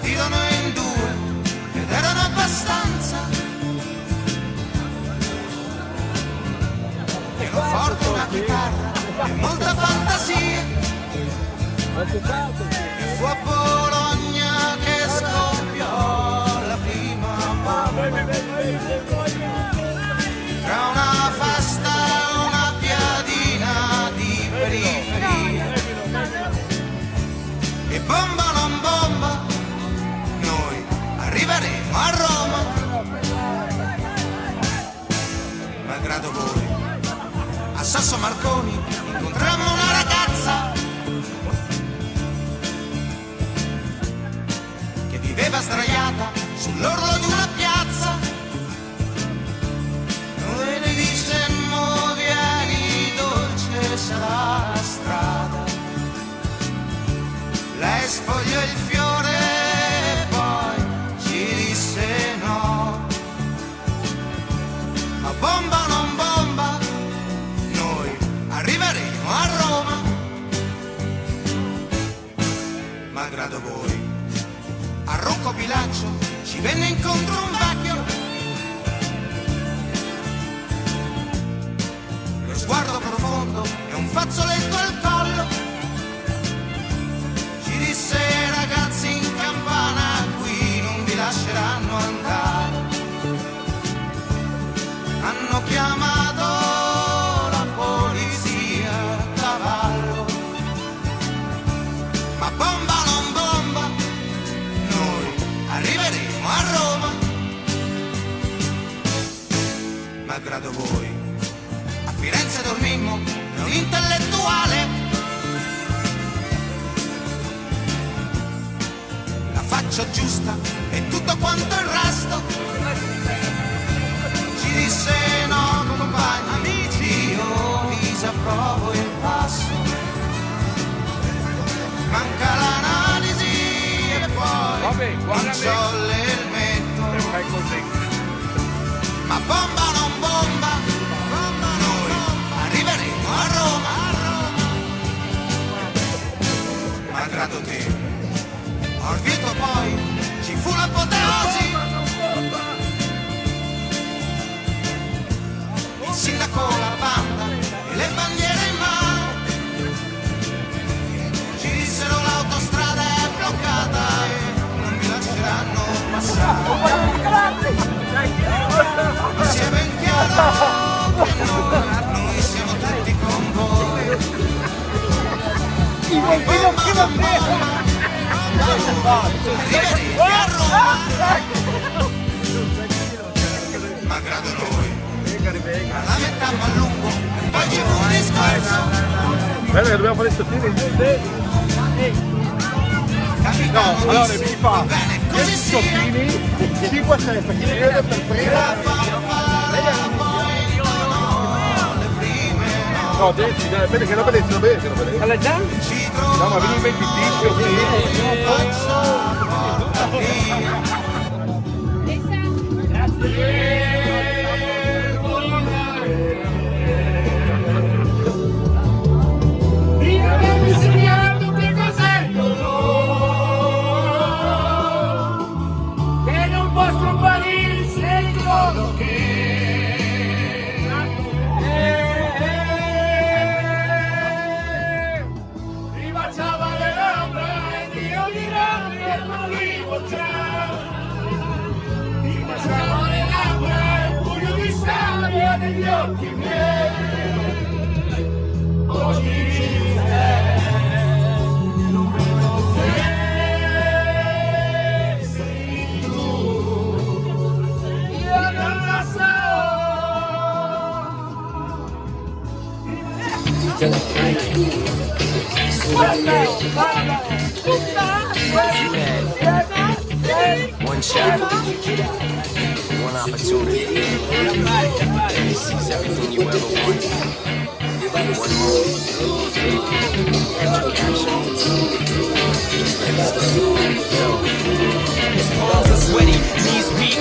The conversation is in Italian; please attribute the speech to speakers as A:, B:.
A: partirono in due ed erano abbastanza. Pianoforte, una chitarra e molta fantasia. E fu a Bologna che scoppiò la prima bomba. Tra una festa e una piadina di periferia. E bomba o non bomba, noi arriveremo a Roma. Malgrado voi, a Sasso Marconi incontrammo una ragazza che viveva sdraiata sull'orlo di una piazza. Noi le dicemmo vieni dolce sarà la strada. Lei sfogliò il fiore e poi ci disse no. Ma bomba o non bomba, noi arriveremo a Roma. Malgrado voi, a Rocco Bilancio ci venne incontro un vecchio. Lo sguardo profondo e un fazzoletto al collo. Ci disse ragazzi in campana qui non vi lasceranno andare. Hanno chiamato la polizia a cavallo. Ma bomba o non bomba, noi arriveremo a Roma. Malgrado voi, a Firenze dormimmo da un intellettuale. La faccia giusta e tutto quanto il resto. Ci disse no compagni, amici, io disapprovo il passo. Manca l'analisi e poi non c'ho l'elmetto. Ma bomba o non bomba, noi arriveremo a Roma. Malgrado te, Orvieto poi ci fu l'apoteosi. Il sindaco, la banda e le bandiere in mano. Ci dissero l'autostrada è bloccata e non vi lasceranno passare. Ma sia ben chiaro che noi siamo tutti con voi. Arriveremo a Roma. Malgrado noi, la mettiamo a lungo, poi ci fu un discorso.
B: Bene, che dobbiamo fare il sottile. No, allora mi fa 10 sottili, 5 7, chi ne vede per prima. No, vedi che non vedi, non vedi. Alla già? No, ma vedi 20
C: negli occhi miei, oggi non vedo che sei tu, io non la so.
D: One shot, one opportunity, and seize everything you ever wanted. One move, catch just let it slip. His palms are sweaty, knees weak,